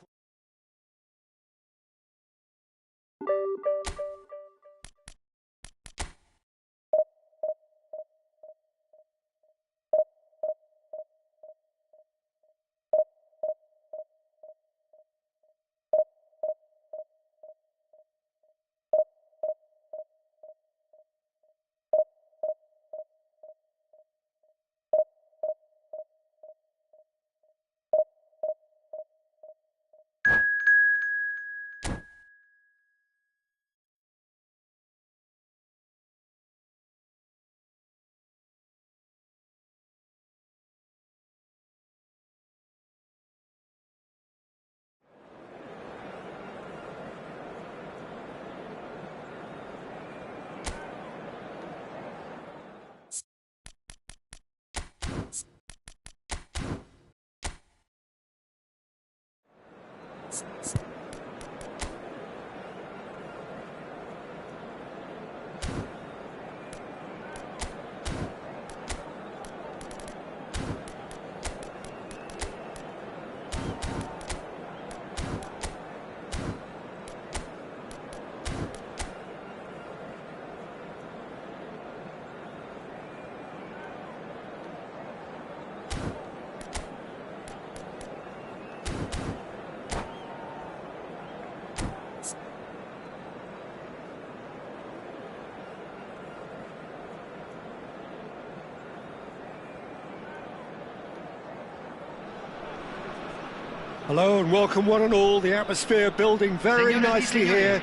Hello and welcome one and all. The atmosphere building very nicely here.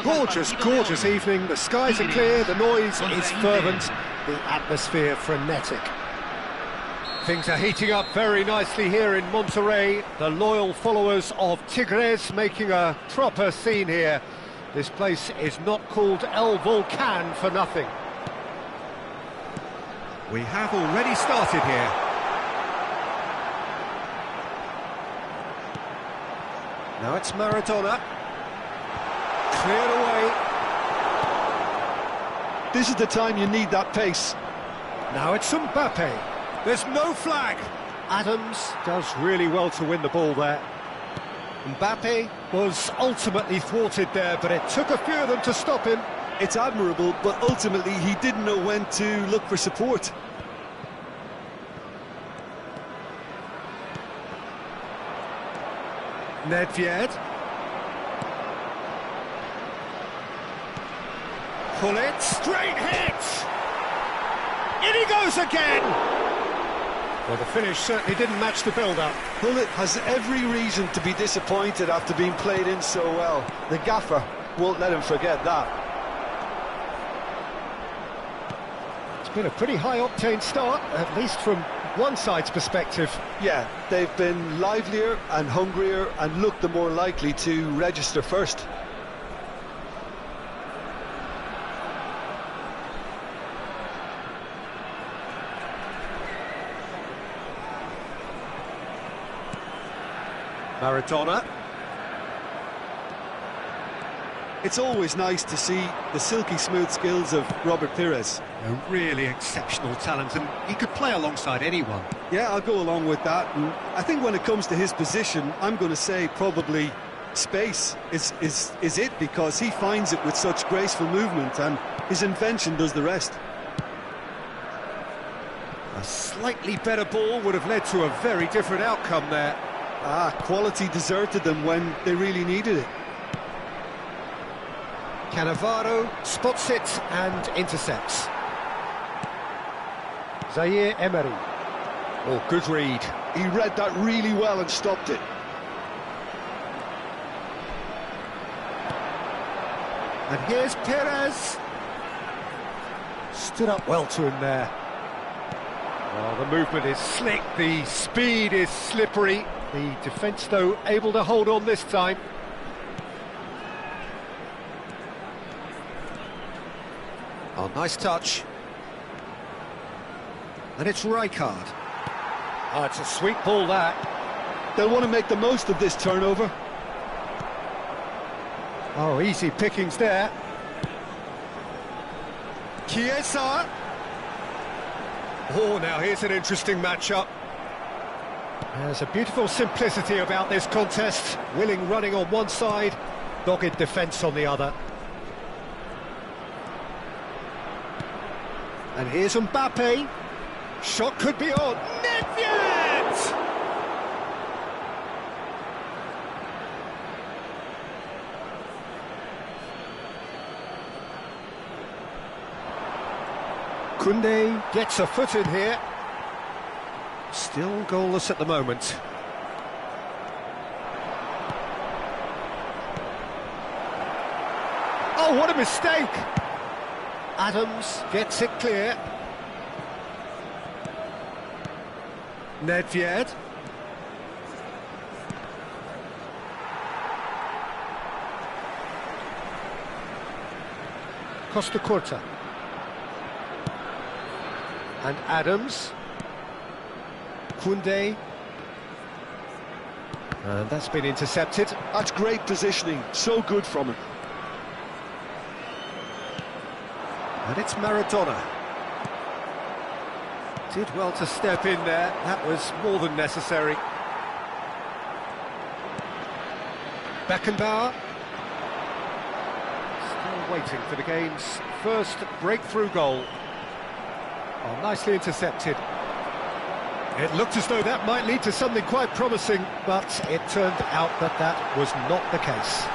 Gorgeous, gorgeous evening. The skies are clear, the noise is fervent, the atmosphere frenetic. Things are heating up very nicely here in Monterrey. The loyal followers of Tigres making a proper scene here. This place is not called El Volcan for nothing. We have already started here. Now it's Maradona. Cleared away. This is the time you need that pace. Now it's Mbappe. There's no flag. Adams does really well to win the ball there. Mbappe was ultimately thwarted there, but it took a few of them to stop him. It's admirable, but ultimately he didn't know when to look for support. Nedved. Pull it, straight hit! In he goes again! Well, the finish certainly didn't match the build-up. Gullit has every reason to be disappointed after being played in so well. The gaffer won't let him forget that. It's been a pretty high-octane start, at least from one side's perspective. Yeah, they've been livelier and hungrier and looked the more likely to register first. Maradona. It's always nice to see the silky smooth skills of Robert Pires. A really exceptional talent, and he could play alongside anyone. Yeah, I'll go along with that. And I think when it comes to his position, I'm going to say probably space is it, because he finds it with such graceful movement, and his invention does the rest. A slightly better ball would have led to a very different outcome there. Quality deserted them when they really needed it. Cannavaro spots it and intercepts. Zaire Emery. Oh, good read. He read that really well and stopped it. And here's Perez. Stood up well to him there. Oh, the movement is slick, the speed is slippery. The defence, though, able to hold on this time. Oh, nice touch. And it's Rijkaard. Oh, it's a sweet ball, that. They'll want to make the most of this turnover. Oh, easy pickings there. Chiesa. Oh, now here's an interesting matchup. There's a beautiful simplicity about this contest. Willing running on one side, dogged defence on the other. And here's Mbappe. Shot could be on. Nedved! Koundé gets a foot in here. Still goalless at the moment. Oh, what a mistake! Adams gets it clear. Nedved. Costa Curta. And Adams. Koundé. And that's been intercepted. That's great positioning, so good from him. And it's Maradona. Did well to step in there, that was more than necessary. Beckenbauer. Still waiting for the game's first breakthrough goal. Oh, nicely intercepted. It looked as though that might lead to something quite promising, but it turned out that that was not the case.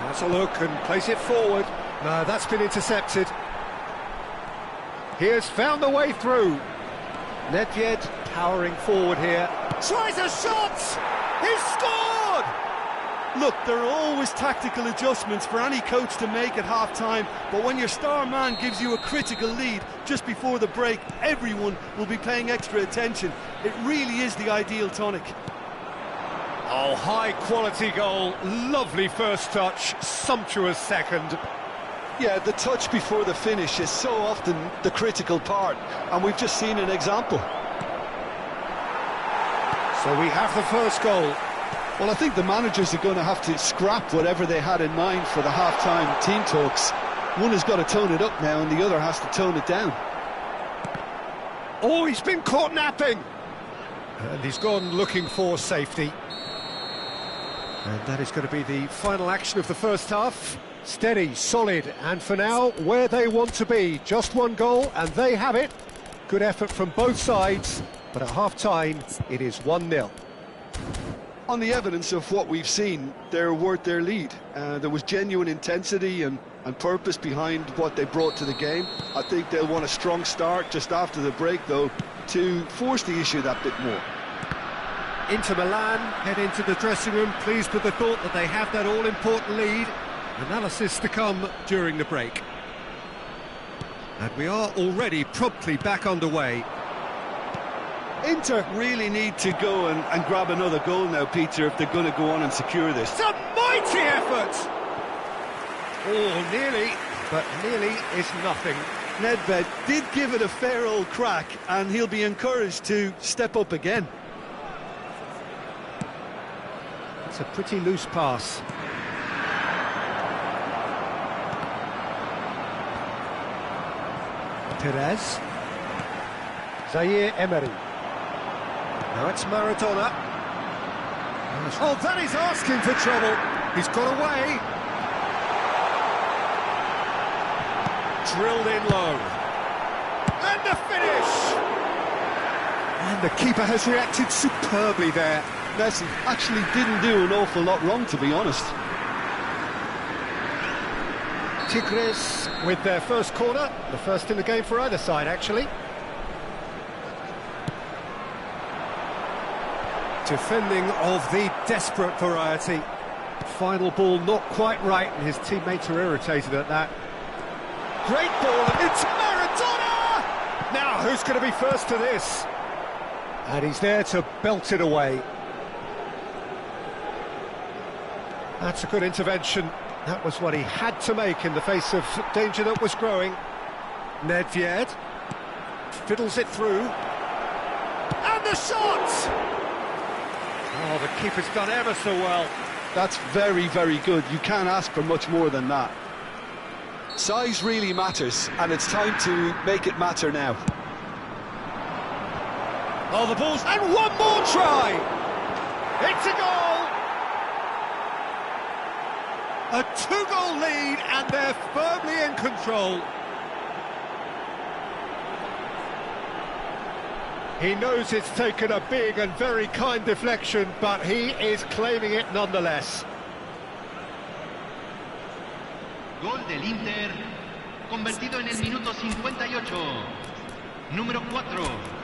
Has a look and plays it forward. No, that's been intercepted. He has found the way through. Nedved powering forward here. Tries a shot! He's scored! Look, there are always tactical adjustments for any coach to make at half-time, but when your star man gives you a critical lead just before the break, everyone will be paying extra attention. It really is the ideal tonic. Oh, high-quality goal, lovely first touch, sumptuous second. Yeah, the touch before the finish is so often the critical part, and we've just seen an example. So we have the first goal. Well, I think the managers are going to have to scrap whatever they had in mind for the half-time team talks. One has got to tone it up now, and the other has to tone it down. Oh, he's been caught napping! And he's gone looking for safety. And that is going to be the final action of the first half. Steady, solid, and for now, where they want to be. Just one goal, and they have it. Good effort from both sides, but at half-time, it is 1-0. On the evidence of what we've seen, they're worth their lead. There was genuine intensity and purpose behind what they brought to the game. I think they'll want a strong start just after the break, though, to force the issue that bit more. Inter Milan head into the dressing room, pleased with the thought that they have that all-important lead. Analysis to come during the break. And we are already promptly back underway. Inter really need to go and grab another goal now, Peter, if they're going to go on and secure this. It's a mighty effort! Oh, nearly, but nearly is nothing. Nedved did give it a fair old crack, and he'll be encouraged to step up again. It's a pretty loose pass. Perez. Zaire Emery. Now it's Maradona. Oh, that is asking for trouble. He's got away. Drilled in low. And the finish! And the keeper has reacted superbly there. Messi actually didn't do an awful lot wrong, to be honest. Tigres with their first corner, the first in the game for either side, actually. Defending of the desperate variety. Final ball not quite right, and his teammates are irritated at that. Great ball, and it's Maradona! Now, who's going to be first to this? And he's there to belt it away. That's a good intervention. That was what he had to make in the face of danger that was growing. Nedved fiddles it through. And the shot! Oh, the keeper's done ever so well. That's very, very good. You can't ask for much more than that. Size really matters, and it's time to make it matter now. Oh, the ball's... And one more try! It's a goal! A two-goal lead, and they're firmly in control. He knows it's taken a big and very kind deflection, but he is claiming it nonetheless. Gol del Inter, convertido en el minuto 58. Número 4.